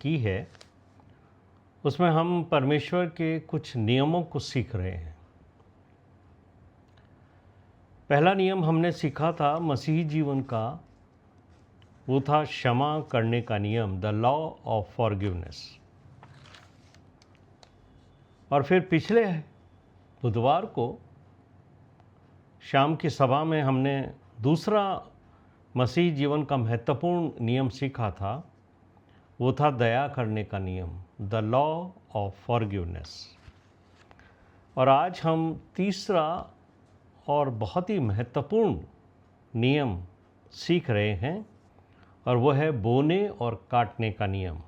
की है उसमें हम परमेश्वर के कुछ नियमों को सीख रहे हैं। पहला नियम हमने सीखा था मसीही जीवन का, वो था क्षमा करने का नियम, द लॉ ऑफ फॉरगिवनेस। और फिर पिछले बुधवार को शाम की सभा में हमने दूसरा मसीही जीवन का महत्वपूर्ण नियम सीखा था, वो था दया करने का नियम, द लॉ ऑफ फॉरगिवनेस। और आज हम तीसरा और बहुत ही महत्वपूर्ण नियम सीख रहे हैं, और वो है बोने और काटने का नियम,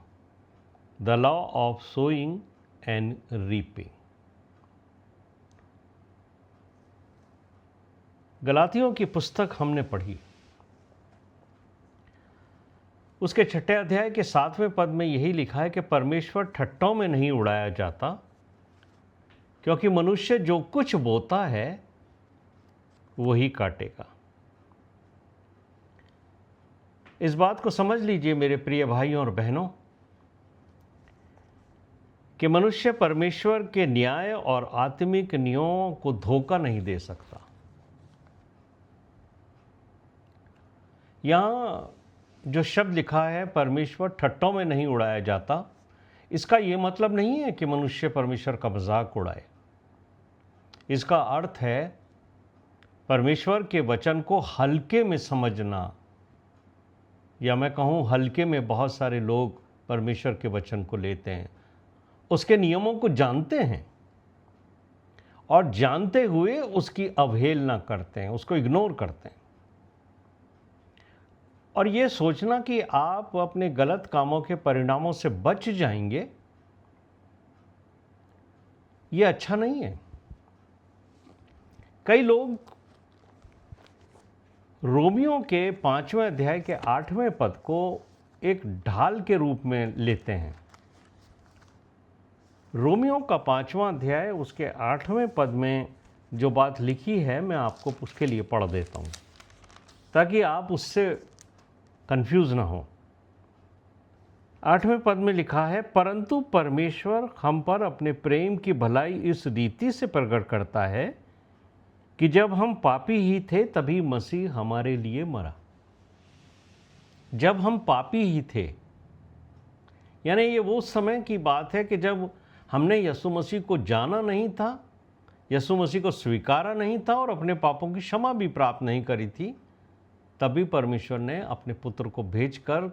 the law of sowing and reaping. गलातियों की पुस्तक हमने पढ़ी, उसके 6 अध्याय के 7वें पद में यही लिखा है कि परमेश्वर ठट्टों में नहीं उड़ाया जाता, क्योंकि मनुष्य जो कुछ बोता है वही काटेगा। इस बात को समझ लीजिए मेरे प्रिय भाइयों और बहनों, कि मनुष्य परमेश्वर के न्याय और आत्मिक नियमों को धोखा नहीं दे सकता। यहां जो शब्द लिखा है परमेश्वर ठट्टों में नहीं उड़ाया जाता, इसका यह मतलब नहीं है कि मनुष्य परमेश्वर का मजाक उड़ाए। इसका अर्थ है परमेश्वर के वचन को हल्के में समझना, या मैं कहूं हल्के में बहुत सारे लोग परमेश्वर के वचन को लेते हैं, उसके नियमों को जानते हैं और जानते हुए उसकी अवहेलना करते हैं, उसको इग्नोर करते हैं। और ये सोचना कि आप अपने गलत कामों के परिणामों से बच जाएंगे, ये अच्छा नहीं है। कई लोग रोमियो के 5वें अध्याय के 8वें पद को एक ढाल के रूप में लेते हैं। रोमियो का 5वां अध्याय उसके 8वें पद में जो बात लिखी है, मैं आपको उसके लिए पढ़ देता हूं ताकि आप उससे कंफ्यूज ना हो। 8वें पद में लिखा है, परंतु परमेश्वर हम पर अपने प्रेम की भलाई इस रीति से प्रकट करता है कि जब हम पापी ही थे तभी मसीह हमारे लिए मरा। जब हम पापी ही थे, यानी ये वो समय की बात है कि जब हमने यीशु मसीह को जाना नहीं था, यीशु मसीह को स्वीकारा नहीं था और अपने पापों की क्षमा भी प्राप्त नहीं करी थी, तभी परमेश्वर ने अपने पुत्र को भेजकर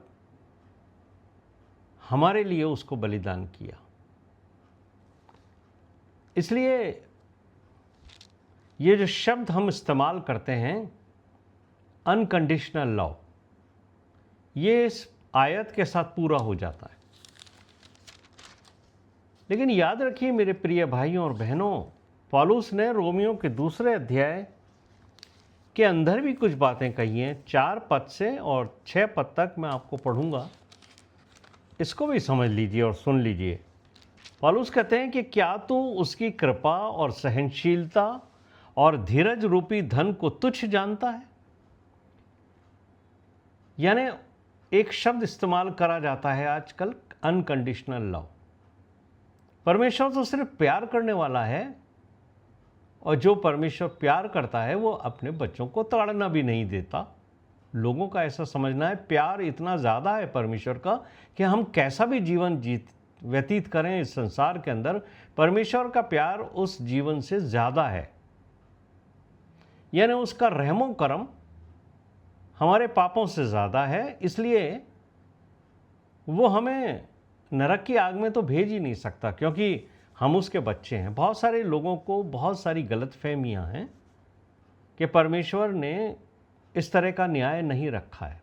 हमारे लिए उसको बलिदान किया। इसलिए ये जो शब्द हम इस्तेमाल करते हैं अनकंडीशनल लॉ, ये इस आयत के साथ पूरा हो जाता है। लेकिन याद रखिए मेरे प्रिय भाइयों और बहनों, पौलुस ने रोमियो के 2 अध्याय के अंदर भी कुछ बातें कही हैं। 4 पद से और 6 पद तक मैं आपको पढ़ूंगा, इसको भी समझ लीजिए और सुन लीजिए। पौलुस कहते हैं कि क्या तू उसकी कृपा और सहनशीलता और धीरज रूपी धन को तुच्छ जानता है। यानी एक शब्द इस्तेमाल करा जाता है आजकल, अनकंडीशनल लव। परमेश्वर तो सिर्फ प्यार करने वाला है, और जो परमेश्वर प्यार करता है वो अपने बच्चों को ताड़ना भी नहीं देता। लोगों का ऐसा समझना है प्यार इतना ज़्यादा है परमेश्वर का कि हम कैसा भी जीवन व्यतीत करें इस संसार के अंदर, परमेश्वर का प्यार उस जीवन से ज़्यादा है। यानी उसका रहमो करम हमारे पापों से ज़्यादा है, इसलिए वो हमें नरक की आग में तो भेज ही नहीं सकता, क्योंकि हम उसके बच्चे हैं। बहुत सारे लोगों को बहुत सारी गलतफहमियां हैं कि परमेश्वर ने इस तरह का न्याय नहीं रखा है।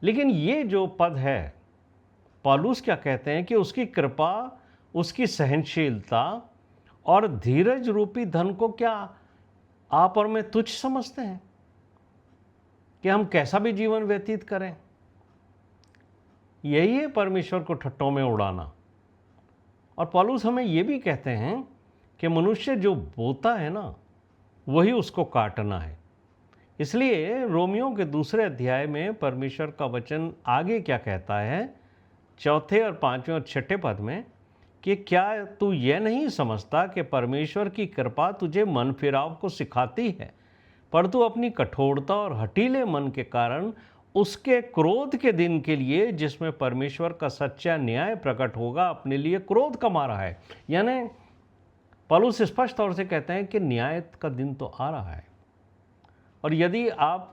लेकिन ये जो पद है, पौलुस क्या कहते हैं कि उसकी कृपा, उसकी सहनशीलता और धीरज रूपी धन को क्या आप और मैं तुच्छ समझते हैं कि हम कैसा भी जीवन व्यतीत करें? यही है परमेश्वर को ठट्टों में उड़ाना। और पौलुस हमें यह भी कहते हैं कि मनुष्य जो बोता है ना, वही उसको काटना है। इसलिए रोमियो के 2 अध्याय में परमेश्वर का वचन आगे क्या कहता है, चौथे और पांचवें और छठे पद में कि क्या तू यह नहीं समझता कि परमेश्वर की कृपा तुझे मन फिराव को सिखाती है, पर तू अपनी कठोरता और हठीले मन के कारण उसके क्रोध के दिन के लिए, जिसमें परमेश्वर का सच्चा न्याय प्रकट होगा, अपने लिए क्रोध कमा रहा है। यानी पौलुस स्पष्ट तौर से कहते हैं कि न्याय का दिन तो आ रहा है, और यदि आप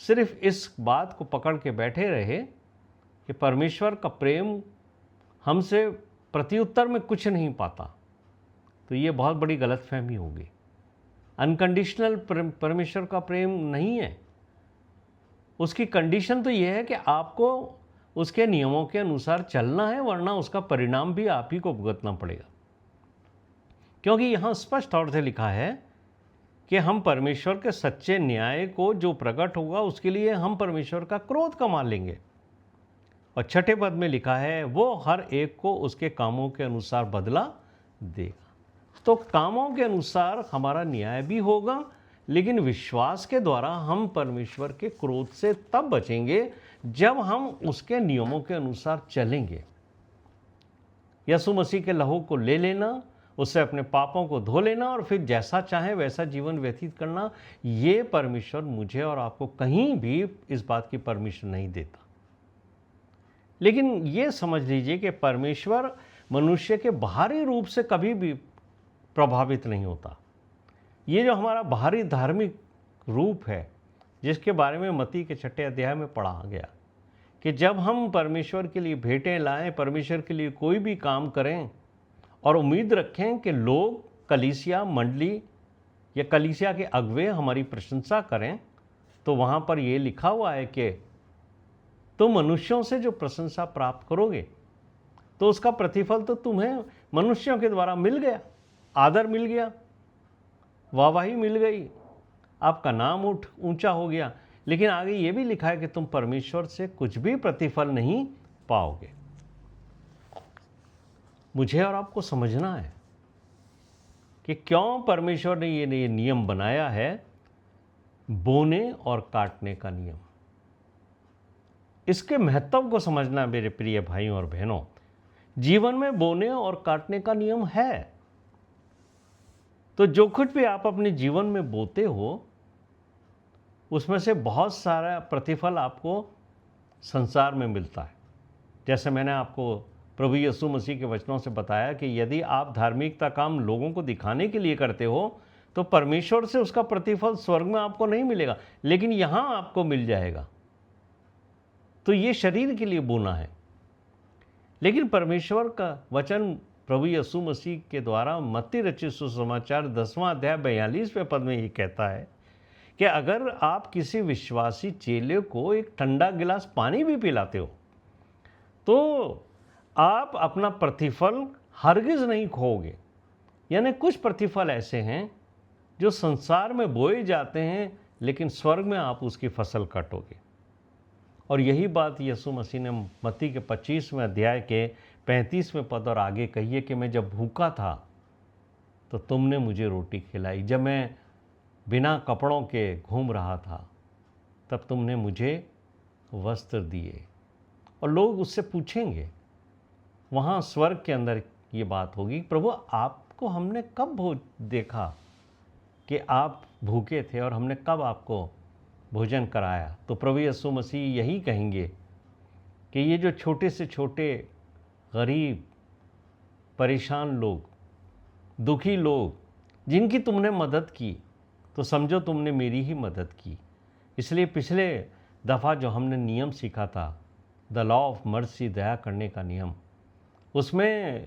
सिर्फ इस बात को पकड़ के बैठे रहे कि परमेश्वर का प्रेम हमसे प्रत्युत्तर में कुछ नहीं पाता, तो ये बहुत बड़ी गलतफहमी होगी। अनकंडीशनल परमेश्वर का प्रेम नहीं है। उसकी कंडीशन तो यह है कि आपको उसके नियमों के अनुसार चलना है, वरना उसका परिणाम भी आप ही को भुगतना पड़ेगा। क्योंकि यहाँ स्पष्ट तौर से लिखा है कि हम परमेश्वर के सच्चे न्याय को जो प्रकट होगा उसके लिए हम परमेश्वर का क्रोध कमा लेंगे। और छठे पद में लिखा है वो हर एक को उसके कामों के अनुसार बदला देगा। तो कामों के अनुसार हमारा न्याय भी होगा, लेकिन विश्वास के द्वारा हम परमेश्वर के क्रोध से तब बचेंगे जब हम उसके नियमों के अनुसार चलेंगे। यीशु मसीह के लहू को ले लेना, उससे अपने पापों को धो लेना और फिर जैसा चाहे वैसा जीवन व्यतीत करना, ये परमेश्वर मुझे और आपको कहीं भी इस बात की परमिशन नहीं देता। लेकिन ये समझ लीजिए कि परमेश्वर मनुष्य के बाहरी रूप से कभी भी प्रभावित नहीं होता। ये जो हमारा बाहरी धार्मिक रूप है, जिसके बारे में मत्ती के 6 अध्याय में पढ़ा गया कि जब हम परमेश्वर के लिए भेंटें लाएं, परमेश्वर के लिए कोई भी काम करें और उम्मीद रखें कि लोग, कलीसिया मंडली या कलीसिया के अगुवे हमारी प्रशंसा करें, तो वहाँ पर ये लिखा हुआ है कि तुम मनुष्यों से जो प्रशंसा प्राप्त करोगे तो उसका प्रतिफल तो तुम्हें मनुष्यों के द्वारा मिल गया, आदर मिल गया, वाहवाही मिल गई, आपका नाम ऊंचा हो गया। लेकिन आगे ये भी लिखा है कि तुम परमेश्वर से कुछ भी प्रतिफल नहीं पाओगे। मुझे और आपको समझना है कि क्यों परमेश्वर ने ये नियम बनाया है, बोने और काटने का नियम। इसके महत्व को समझना मेरे प्रिय भाइयों और बहनों। जीवन में बोने और काटने का नियम है। तो जो कुछ भी आप अपने जीवन में बोते हो, उसमें से बहुत सारा प्रतिफल आपको संसार में मिलता है। जैसे मैंने आपको प्रभु यीशु मसीह के वचनों से बताया कि यदि आप धार्मिकता काम लोगों को दिखाने के लिए करते हो, तो परमेश्वर से उसका प्रतिफल स्वर्ग में आपको नहीं मिलेगा, लेकिन यहाँ आपको मिल जाएगा। तो ये शरीर के लिए बोना है। लेकिन परमेश्वर का वचन प्रभु यीशु मसीह के द्वारा मत्ती रचित सुसमाचार 10वां अध्याय 42वें पद में ये कहता है कि अगर आप किसी विश्वासी चेले को एक ठंडा गिलास पानी भी पिलाते हो, तो आप अपना प्रतिफल हरगिज नहीं खोओगे। यानी कुछ प्रतिफल ऐसे हैं जो संसार में बोए जाते हैं, लेकिन स्वर्ग में आप उसकी फसल काटोगे। और यही बात यीशु मसीह ने मत्ती के 25वें अध्याय के 35वें पद और आगे कही है कि मैं जब भूखा था तो तुमने मुझे रोटी खिलाई, जब मैं बिना कपड़ों के घूम रहा था तब तुमने मुझे वस्त्र दिए। और लोग उससे पूछेंगे, वहाँ स्वर्ग के अंदर ये बात होगी, प्रभु आपको हमने कब देखा कि आप भूखे थे और हमने कब आपको भोजन कराया? तो प्रभु यीशु मसीह यही कहेंगे कि ये जो छोटे से छोटे गरीब, परेशान लोग, दुखी लोग, जिनकी तुमने मदद की, तो समझो तुमने मेरी ही मदद की। इसलिए पिछले दफ़ा जो हमने नियम सीखा था, द लॉ ऑफ मर्सी, दया करने का नियम, उसमें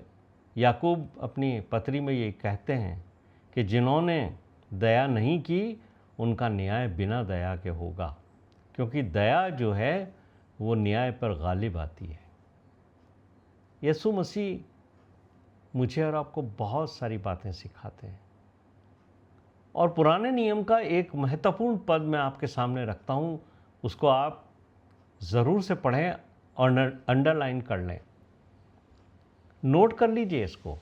याकूब अपनी पत्री में ये कहते हैं कि जिन्होंने दया नहीं की उनका न्याय बिना दया के होगा, क्योंकि दया जो है वो न्याय पर गालिब आती है। यीशु मसीह मुझे और आपको बहुत सारी बातें सिखाते हैं। और पुराने नियम का एक महत्वपूर्ण पद मैं आपके सामने रखता हूँ, उसको आप ज़रूर से पढ़ें और अंडरलाइन कर लें, नोट कर लीजिए इसको।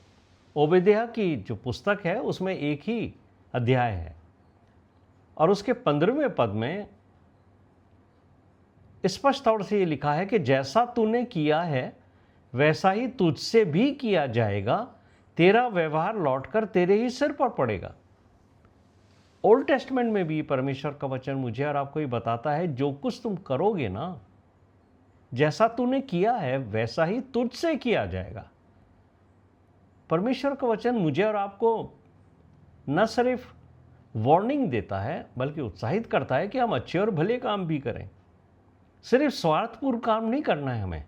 ओबेदिया की जो पुस्तक है उसमें एक ही अध्याय है और उसके 15वें पद में स्पष्ट तौर से ये लिखा है कि जैसा तूने किया है वैसा ही तुझसे भी किया जाएगा, तेरा व्यवहार लौटकर तेरे ही सिर पर पड़ेगा। ओल्ड टेस्टमेंट में भी परमेश्वर का वचन मुझे और आपको ये बताता है, जो कुछ तुम करोगे ना, जैसा तूने किया है वैसा ही तुझसे किया जाएगा। परमेश्वर का वचन मुझे और आपको न सिर्फ वार्निंग देता है बल्कि उत्साहित करता है कि हम अच्छे और भले काम भी करें। सिर्फ स्वार्थपूर्ण काम नहीं करना है हमें,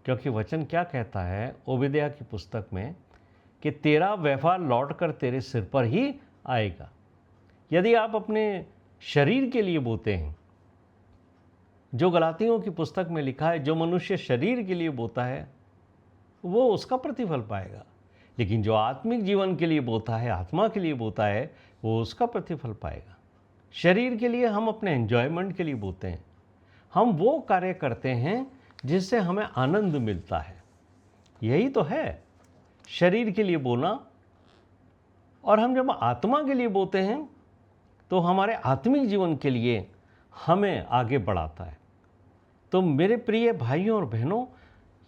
क्योंकि वचन क्या कहता है ओबेदिया की पुस्तक में कि तेरा व्यवहार लौट कर तेरे सिर पर ही आएगा। यदि आप अपने शरीर के लिए बोते हैं, जो गलातियों की पुस्तक में लिखा है, जो मनुष्य शरीर के लिए बोता है वो उसका प्रतिफल पाएगा, लेकिन जो आत्मिक जीवन के लिए बोता है, आत्मा के लिए बोता है, वो उसका प्रतिफल पाएगा। शरीर के लिए हम अपने एंजॉयमेंट के लिए बोते हैं, हम वो कार्य करते हैं जिससे हमें आनंद मिलता है। यही तो है शरीर के लिए बोना। और हम जब आत्मा के लिए बोते हैं तो हमारे आत्मिक जीवन के लिए हमें आगे बढ़ाता है। तो मेरे प्रिय भाइयों और बहनों,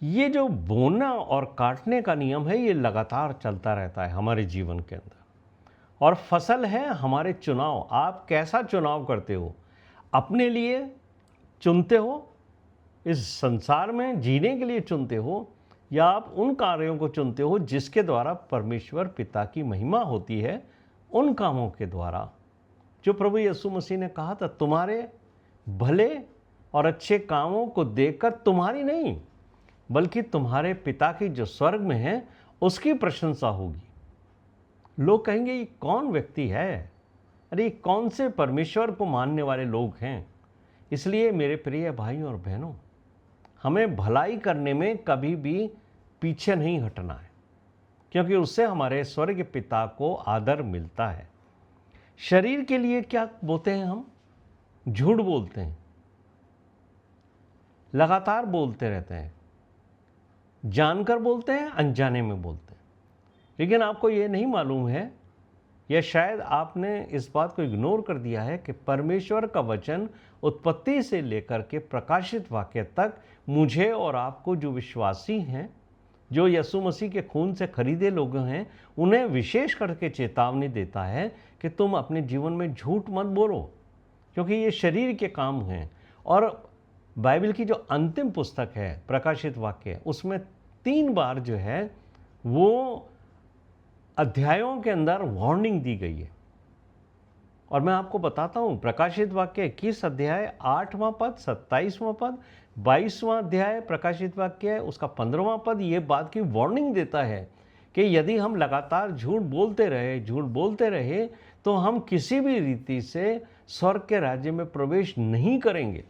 ये जो बोना और काटने का नियम है, ये लगातार चलता रहता है हमारे जीवन के अंदर। और फसल है हमारे चुनाव। आप कैसा चुनाव करते हो? अपने लिए चुनते हो, इस संसार में जीने के लिए चुनते हो, या आप उन कार्यों को चुनते हो जिसके द्वारा परमेश्वर पिता की महिमा होती है, उन कामों के द्वारा जो प्रभु यीशु मसीह ने कहा था, तुम्हारे भले और अच्छे कामों को देखकर तुम्हारी नहीं बल्कि तुम्हारे पिता की जो स्वर्ग में है उसकी प्रशंसा होगी। लोग कहेंगे ये कौन व्यक्ति है, अरे कौन से परमेश्वर को मानने वाले लोग हैं। इसलिए मेरे प्रिय भाइयों और बहनों, हमें भलाई करने में कभी भी पीछे नहीं हटना है, क्योंकि उससे हमारे स्वर्ग पिता को आदर मिलता है। शरीर के लिए क्या बोलते हैं? हम झूठ बोलते हैं, लगातार बोलते रहते हैं, जानकर बोलते हैं, अनजाने में बोलते हैं। लेकिन आपको ये नहीं मालूम है, या शायद आपने इस बात को इग्नोर कर दिया है कि परमेश्वर का वचन उत्पत्ति से लेकर के प्रकाशित वाक्य तक मुझे और आपको, जो विश्वासी हैं, जो यीशु मसीह के खून से खरीदे लोग हैं, उन्हें विशेष करके चेतावनी देता है कि तुम अपने जीवन में झूठ मत बोलो, क्योंकि ये शरीर के काम हैं। और बाइबल की जो अंतिम पुस्तक है प्रकाशित वाक्य, उसमें 3 बार जो है वो अध्यायों के अंदर वार्निंग दी गई है। और मैं आपको बताता हूँ, प्रकाशित वाक्य 21 अध्याय 8वां पद, 27वां पद, 22वां अध्याय प्रकाशित वाक्य है उसका 15वां पद, ये बात की वार्निंग देता है कि यदि हम लगातार झूठ बोलते रहे तो हम किसी भी रीति से स्वर्ग के राज्य में प्रवेश नहीं करेंगे।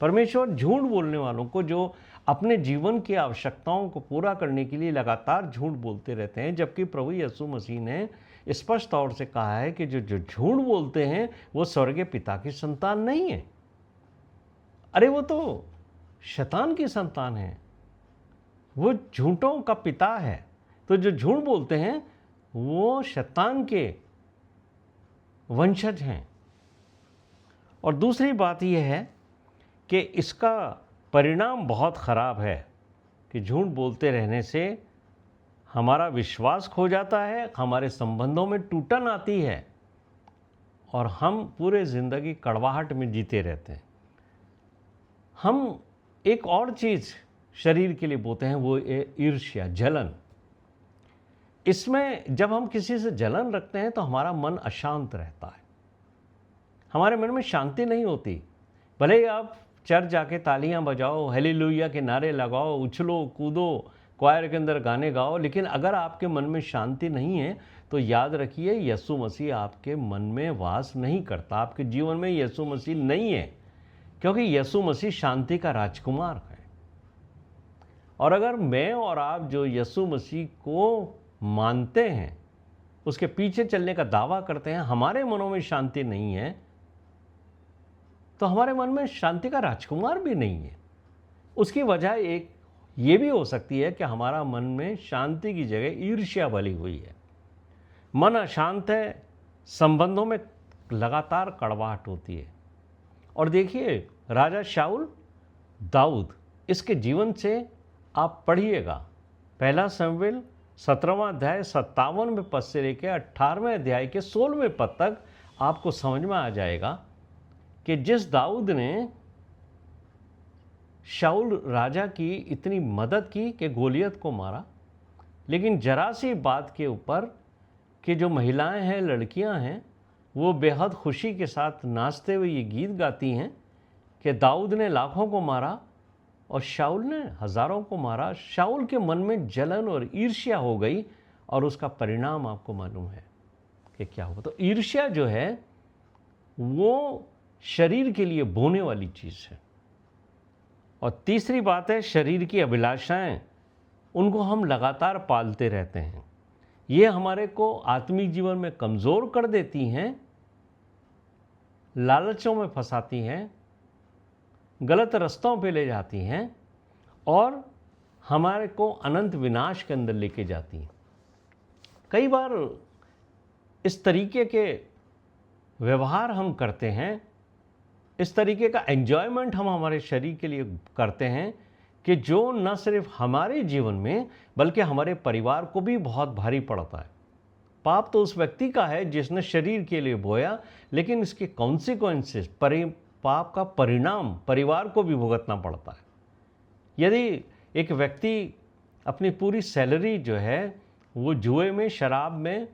परमेश्वर झूठ बोलने वालों को, जो अपने जीवन की आवश्यकताओं को पूरा करने के लिए लगातार झूठ बोलते रहते हैं, जबकि प्रभु यीशु मसीह ने स्पष्ट तौर से कहा है कि जो झूठ बोलते हैं वो स्वर्गीय पिता की संतान नहीं है। अरे वो तो शैतान की संतान है, वो झूठों का पिता है। तो जो झूठ बोलते हैं वो शैतान के वंशज हैं। और दूसरी बात यह है कि इसका परिणाम बहुत ख़राब है कि झूठ बोलते रहने से हमारा विश्वास खो जाता है, हमारे संबंधों में टूटन आती है और हम पूरे ज़िंदगी कड़वाहट में जीते रहते हैं। हम एक और चीज़ शरीर के लिए बोलते हैं, वो ईर्ष्या, जलन। इसमें जब हम किसी से जलन रखते हैं तो हमारा मन अशांत रहता है, हमारे मन में शांति नहीं होती। भले ही आप चर्च जाके तालियां बजाओ, हालेलुया के नारे लगाओ, उछलो कूदो, क्वायर के अंदर गाने गाओ, लेकिन अगर आपके मन में शांति नहीं है तो याद रखिए यीशु मसीह आपके मन में वास नहीं करता, आपके जीवन में यीशु मसीह नहीं है, क्योंकि यीशु मसीह शांति का राजकुमार है। और अगर मैं और आप जो यीशु मसीह को मानते हैं, उसके पीछे चलने का दावा करते हैं, हमारे मनों में शांति नहीं है, तो हमारे मन में शांति का राजकुमार भी नहीं है। उसकी वजह एक ये भी हो सकती है कि हमारा मन में शांति की जगह ईर्ष्या भली हुई है, मन अशांत है, संबंधों में लगातार कड़वाहट होती है। और देखिए राजा शाऊल, दाऊद, इसके जीवन से आप पढ़िएगा। पहला शमूएल 17वां अध्याय 57वें पद से लेकर 18वें अध्याय के 16वें पद तक आपको समझ में आ जाएगा कि जिस दाऊद ने शाऊल राजा की इतनी मदद की कि गोलियत को मारा, लेकिन जरा सी बात के ऊपर कि जो महिलाएं हैं, लड़कियां हैं, वो बेहद खुशी के साथ नाचते हुए ये गीत गाती हैं कि दाऊद ने लाखों को मारा और शाऊल ने हज़ारों को मारा। शाऊल के मन में जलन और ईर्ष्या हो गई और उसका परिणाम आपको मालूम है कि क्या हुआ। तो ईर्ष्या जो है वो शरीर के लिए बोने वाली चीज़ है। और तीसरी बात है, शरीर की अभिलाषाएं, उनको हम लगातार पालते रहते हैं। ये हमारे को आत्मिक जीवन में कमज़ोर कर देती हैं, लालचों में फंसाती हैं, गलत रास्तों पे ले जाती हैं और हमारे को अनंत विनाश के अंदर लेके जाती हैं। कई बार इस तरीके के व्यवहार हम करते हैं, इस तरीके का एंजॉयमेंट हम हमारे शरीर के लिए करते हैं कि जो न सिर्फ हमारे जीवन में बल्कि हमारे परिवार को भी बहुत भारी पड़ता है। पाप तो उस व्यक्ति का है जिसने शरीर के लिए बोया, लेकिन इसके कॉन्सिक्वेंसेस, पाप का परिणाम परिवार को भी भुगतना पड़ता है। यदि एक व्यक्ति अपनी पूरी सैलरी जो है वो जुए में, शराब में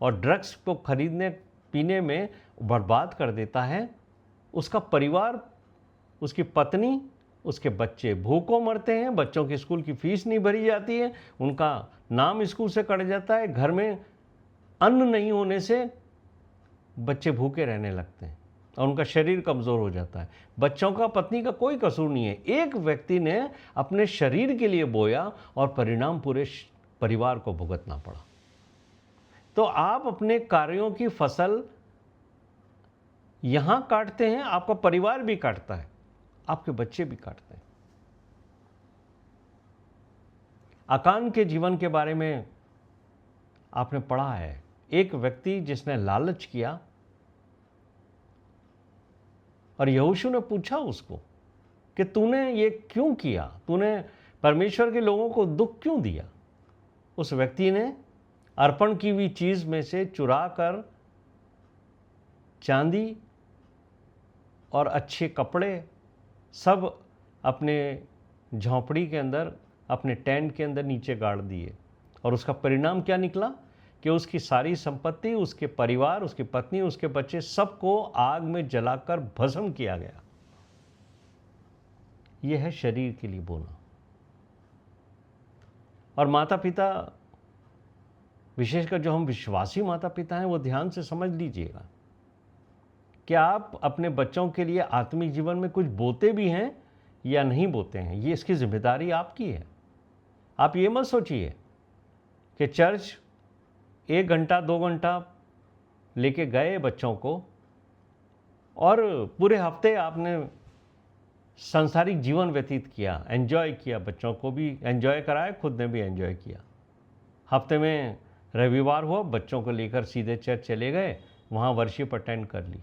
और ड्रग्स को खरीदने पीने में बर्बाद कर देता है, उसका परिवार, उसकी पत्नी, उसके बच्चे भूखों मरते हैं, बच्चों की स्कूल की फीस नहीं भरी जाती है, उनका नाम स्कूल से कट जाता है, घर में अन्न नहीं होने से बच्चे भूखे रहने लगते हैं और उनका शरीर कमज़ोर हो जाता है। बच्चों का, पत्नी का कोई कसूर नहीं है, एक व्यक्ति ने अपने शरीर के लिए बोया और परिणाम पूरे परिवार को भुगतना पड़ा। तो आप अपने कार्यों की फसल यहां काटते हैं, आपका परिवार भी काटता है, आपके बच्चे भी काटते हैं। आकान के जीवन के बारे में आपने पढ़ा है, एक व्यक्ति जिसने लालच किया और यहोशू ने पूछा उसको कि तूने ये क्यों किया, तूने परमेश्वर के लोगों को दुख क्यों दिया। उस व्यक्ति ने अर्पण की हुई चीज में से चुरा कर चांदी और अच्छे कपड़े सब अपने झोंपड़ी के अंदर, अपने टेंट के अंदर नीचे गाड़ दिए। और उसका परिणाम क्या निकला कि उसकी सारी संपत्ति, उसके परिवार, उसकी पत्नी, उसके बच्चे, सबको आग में जलाकर भस्म किया गया। यह है शरीर के लिए बोना। और माता पिता, विशेषकर जो हम विश्वासी माता पिता हैं, वो ध्यान से समझ लीजिएगा कि आप अपने बच्चों के लिए आत्मिक जीवन में कुछ बोते भी हैं या नहीं बोते हैं, ये इसकी जिम्मेदारी आपकी है। आप ये मत सोचिए कि चर्च 1 घंटा 2 घंटा लेके गए बच्चों को और पूरे हफ्ते आपने सांसारिक जीवन व्यतीत किया, एंजॉय किया, बच्चों को भी एंजॉय कराया, खुद ने भी एंजॉय किया। हफ्ते में रविवार हुआ, बच्चों को लेकर सीधे चर्च चले गए, वहाँ वर्शिप अटेंड कर ली।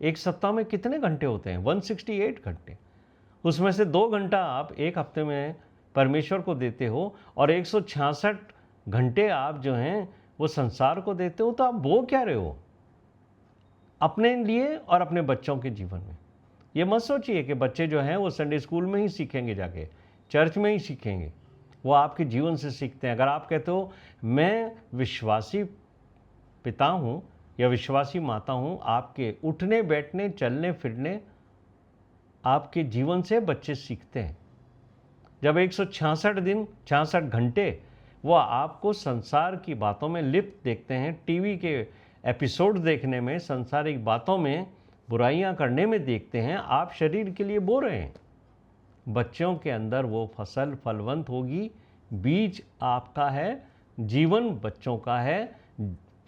एक सप्ताह में कितने घंटे होते हैं? 168 घंटे। उसमें से 2 घंटा आप एक हफ्ते में परमेश्वर को देते हो और 166 घंटे आप जो हैं वो संसार को देते हो। तो आप वो क्या रहे हो अपने लिए और अपने बच्चों के जीवन में। ये मत सोचिए कि बच्चे जो हैं वो संडे स्कूल में ही सीखेंगे, जाके चर्च में ही सीखेंगे, वो आपके जीवन से सीखते हैं। अगर आप कहते हो मैं विश्वासी पिता हूँ या विश्वासी माता हूँ, आपके उठने बैठने चलने फिरने आपके जीवन से बच्चे सीखते हैं। जब 166 दिन 66 घंटे वो आपको संसार की बातों में लिप्त देखते हैं, टीवी के एपिसोड देखने में, संसारिक बातों में, बुराइयां करने में देखते हैं, आप शरीर के लिए बो रहे हैं। बच्चों के अंदर वो फसल फलवंत होगी। बीज आपका है, जीवन बच्चों का है,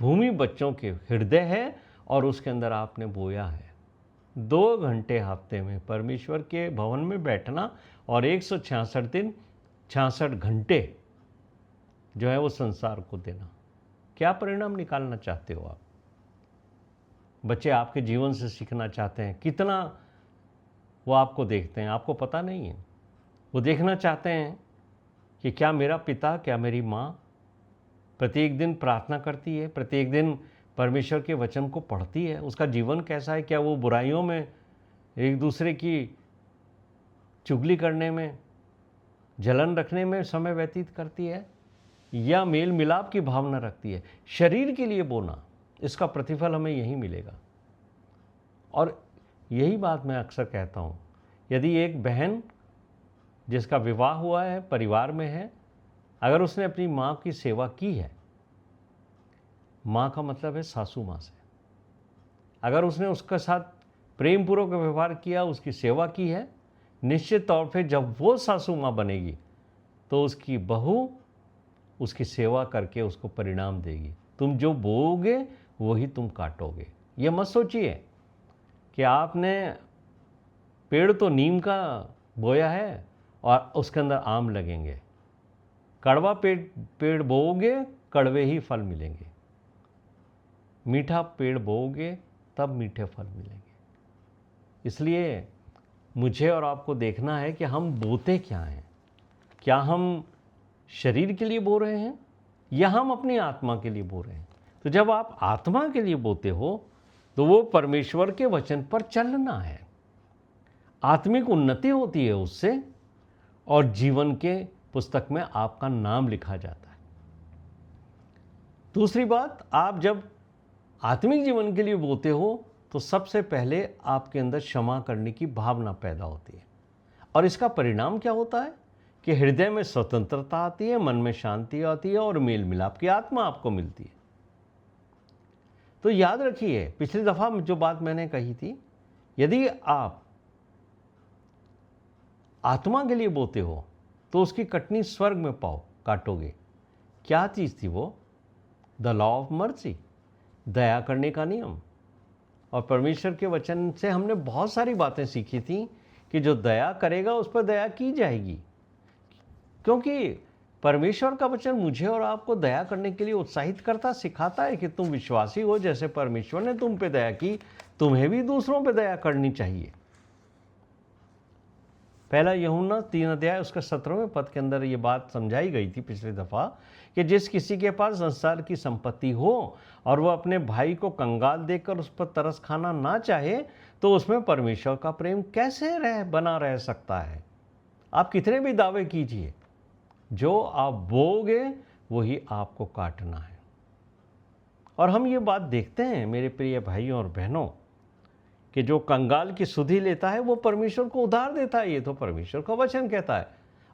भूमि बच्चों के हृदय है और उसके अंदर आपने बोया है। 2 घंटे हफ्ते में परमेश्वर के भवन में बैठना और 166 दिन 66 घंटे जो है वो संसार को देना। क्या परिणाम निकालना चाहते हो आप? बच्चे आपके जीवन से सीखना चाहते हैं। कितना वो आपको देखते हैं, आपको पता नहीं है। वो देखना चाहते हैं कि क्या मेरा पिता, क्या मेरी माँ प्रत्येक दिन प्रार्थना करती है, प्रत्येक दिन परमेश्वर के वचन को पढ़ती है, उसका जीवन कैसा है, क्या वो बुराइयों में एक दूसरे की चुगली करने में, जलन रखने में समय व्यतीत करती है, या मेल मिलाप की भावना रखती है। शरीर के लिए बोना, इसका प्रतिफल हमें यही मिलेगा। और यही बात मैं अक्सर कहता हूँ, यदि एक बहन जिसका विवाह हुआ है, परिवार में है, अगर उसने अपनी माँ की सेवा की है, माँ का मतलब है सासू माँ से, अगर उसने उसके साथ प्रेम पूर्वक व्यवहार किया, उसकी सेवा की है, निश्चित तौर पे जब वो सासू माँ बनेगी तो उसकी बहू उसकी सेवा करके उसको परिणाम देगी। तुम जो बोओगे वही तुम काटोगे। ये मत सोचिए कि आपने पेड़ तो नीम का बोया है और उसके अंदर आम लगेंगे। कड़वा पेड़ बोओगे, कड़वे ही फल मिलेंगे। मीठा पेड़ बोओगे, तब मीठे फल मिलेंगे। इसलिए मुझे और आपको देखना है कि हम बोते क्या हैं। क्या हम शरीर के लिए बो रहे हैं या हम अपनी आत्मा के लिए बो रहे हैं? तो जब आप आत्मा के लिए बोते हो तो वो परमेश्वर के वचन पर चलना है। आत्मिक उन्नति होती है उससे, और जीवन के पुस्तक में आपका नाम लिखा जाता है। दूसरी बात, आप जब आत्मिक जीवन के लिए बोते हो तो सबसे पहले आपके अंदर क्षमा करने की भावना पैदा होती है। और इसका परिणाम क्या होता है कि हृदय में स्वतंत्रता आती है, मन में शांति आती है और मेल मिलाप की आत्मा आपको मिलती है। तो याद रखिए, पिछली दफा जो बात मैंने कही थी, यदि आप आत्मा के लिए बोते हो तो उसकी कटनी स्वर्ग में काटोगे। क्या चीज़ थी वो? द लॉ ऑफ मर्सी, दया करने का नियम। और परमेश्वर के वचन से हमने बहुत सारी बातें सीखी थी कि जो दया करेगा उस पर दया की जाएगी, क्योंकि परमेश्वर का वचन मुझे और आपको दया करने के लिए उत्साहित करता, सिखाता है कि तुम विश्वासी हो, जैसे परमेश्वर ने तुम पे दया की, तुम्हें भी दूसरों पे दया करनी चाहिए। पहला यूहन्ना 3 अध्याय उसके 17वें पद के अंदर ये बात समझाई गई थी पिछली दफ़ा कि जिस किसी के पास संसार की संपत्ति हो और वह अपने भाई को कंगाल देखकर उस पर तरस खाना ना चाहे, तो उसमें परमेश्वर का प्रेम कैसे बना रह सकता है? आप कितने भी दावे कीजिए, जो आप बोओगे वही आपको काटना है। और हम ये बात देखते हैं मेरे प्रिय भाइयों और बहनों कि जो कंगाल की सुधि लेता है वो परमेश्वर को उधार देता है। ये तो परमेश्वर का वचन कहता है,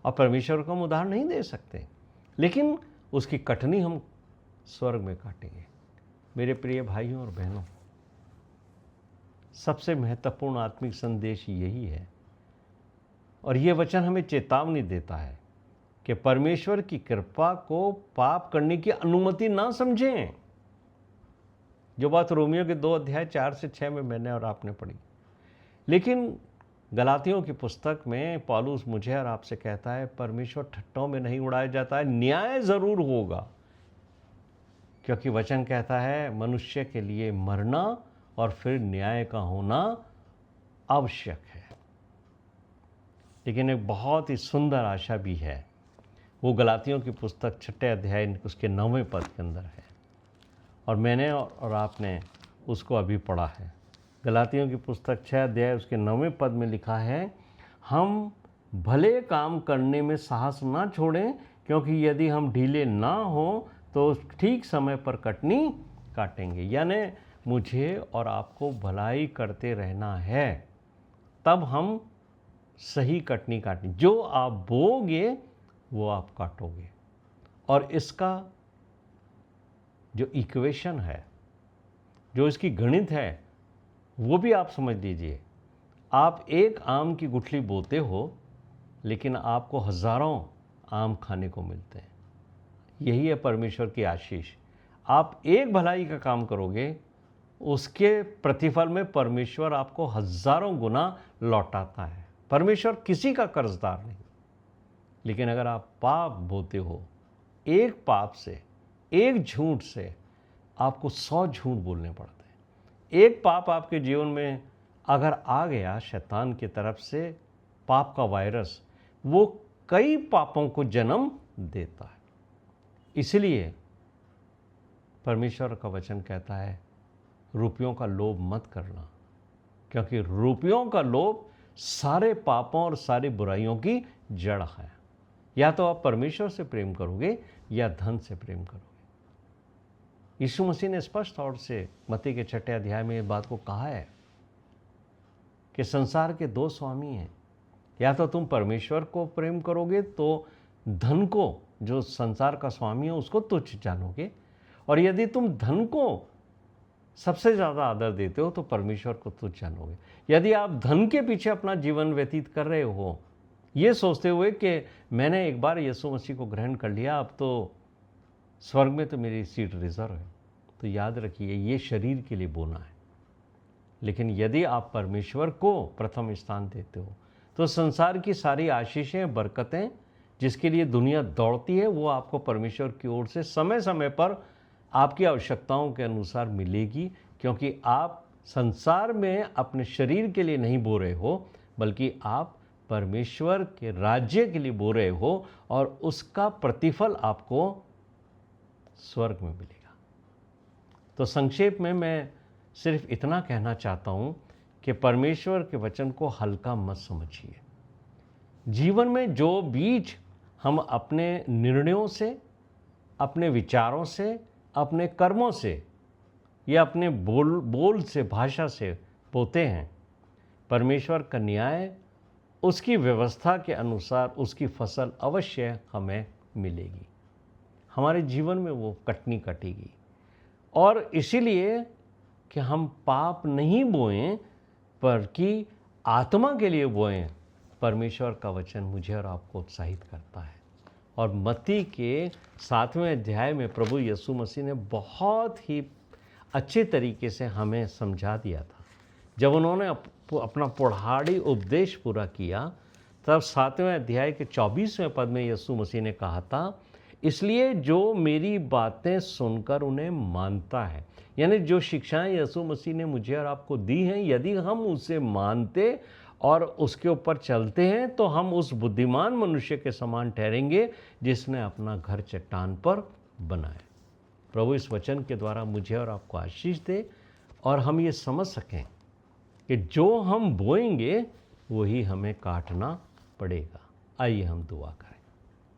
और परमेश्वर को हम उधार नहीं दे सकते, लेकिन उसकी कटनी हम स्वर्ग में काटेंगे। मेरे प्रिय भाइयों और बहनों, सबसे महत्वपूर्ण आत्मिक संदेश यही है, और ये वचन हमें चेतावनी देता है कि परमेश्वर की कृपा को पाप करने की अनुमति ना समझें। जो बात रोमियो के 2 अध्याय 4 से 6 में मैंने और आपने पढ़ी। लेकिन गलातियों की पुस्तक में पौलुस मुझे और आपसे कहता है, परमेश्वर ठट्टों में नहीं उड़ाया जाता है, न्याय जरूर होगा। क्योंकि वचन कहता है मनुष्य के लिए मरना और फिर न्याय का होना आवश्यक है। लेकिन एक बहुत ही सुंदर आशा भी है, वो गलातियों की पुस्तक 6 अध्याय उसके 9वें पद के अंदर है, और मैंने और आपने उसको अभी पढ़ा है। गलातियों की पुस्तक 6 अध्याय उसके 9वें पद में लिखा है, हम भले काम करने में साहस ना छोड़ें, क्योंकि यदि हम ढीले ना हो तो ठीक समय पर कटनी काटेंगे। यानी मुझे और आपको भलाई करते रहना है, तब हम सही कटनी काटें। जो आप बोओगे वो आप काटोगे। और इसका जो इक्वेशन है, जो इसकी गणित है, वो भी आप समझ लीजिए। आप एक आम की गुठली बोते हो, लेकिन आपको हज़ारों आम खाने को मिलते हैं। यही है परमेश्वर की आशीष। आप एक भलाई का काम करोगे, उसके प्रतिफल में परमेश्वर आपको हज़ारों गुना लौटाता है। परमेश्वर किसी का कर्जदार नहीं। लेकिन अगर आप पाप बोते हो, एक पाप से, एक झूठ से आपको 100 झूठ बोलने पड़ते हैं। एक पाप आपके जीवन में अगर आ गया शैतान की तरफ से पाप का वायरस, वो कई पापों को जन्म देता है। इसलिए परमेश्वर का वचन कहता है रुपयों का लोभ मत करना, क्योंकि रुपयों का लोभ सारे पापों और सारी बुराइयों की जड़ है। या तो आप परमेश्वर से प्रेम करोगे या धन से प्रेम करोगे। यीशु मसीह ने स्पष्ट तौर से मत्ती के 6 अध्याय में इस बात को कहा है कि संसार के दो स्वामी हैं, या तो तुम परमेश्वर को प्रेम करोगे तो धन को, जो संसार का स्वामी है, उसको तुच्छ जानोगे, और यदि तुम धन को सबसे ज़्यादा आदर देते हो तो परमेश्वर को तुच्छ जानोगे। यदि आप धन के पीछे अपना जीवन व्यतीत कर रहे हो ये सोचते हुए कि मैंने एक बार यीशु मसीह को ग्रहण कर लिया, अब तो स्वर्ग में तो मेरी सीट रिजर्व है, तो याद रखिए ये शरीर के लिए बोना है। लेकिन यदि आप परमेश्वर को प्रथम स्थान देते हो तो संसार की सारी आशीषें, बरकतें जिसके लिए दुनिया दौड़ती है, वो आपको परमेश्वर की ओर से समय समय पर आपकी आवश्यकताओं के अनुसार मिलेगी, क्योंकि आप संसार में अपने शरीर के लिए नहीं बो रहे हो, बल्कि आप परमेश्वर के राज्य के लिए बो रहे हो, और उसका प्रतिफल आपको स्वर्ग में मिलेगा। तो संक्षेप में मैं सिर्फ इतना कहना चाहता हूँ कि परमेश्वर के वचन को हल्का मत समझिए। जीवन में जो बीज हम अपने निर्णयों से, अपने विचारों से, अपने कर्मों से या अपने बोल से, भाषा से बोते हैं, परमेश्वर का न्याय, उसकी व्यवस्था के अनुसार उसकी फसल अवश्य हमें मिलेगी। हमारे जीवन में वो कटनी कटेगी। और इसीलिए कि हम पाप नहीं बोएं, पर कि आत्मा के लिए बोएं, परमेश्वर का वचन मुझे और आपको उत्साहित करता है। और मत्ती के 7वें अध्याय में प्रभु यीशु मसीह ने बहुत ही अच्छे तरीके से हमें समझा दिया था। जब उन्होंने अपना पौढ़ाड़ी उपदेश पूरा किया, तब 7वें अध्याय के 24वें पद में यीशु मसीह ने कहा था, इसलिए जो मेरी बातें सुनकर उन्हें मानता है, यानी जो शिक्षाएं यीशु मसीह ने मुझे और आपको दी हैं, यदि हम उसे मानते और उसके ऊपर चलते हैं तो हम उस बुद्धिमान मनुष्य के समान ठहरेंगे जिसने अपना घर चट्टान पर बनाया। प्रभु इस वचन के द्वारा मुझे और आपको आशीष दे, और हम ये समझ सकें कि जो हम बोएंगे वही हमें काटना पड़ेगा। आइए हम दुआ करें।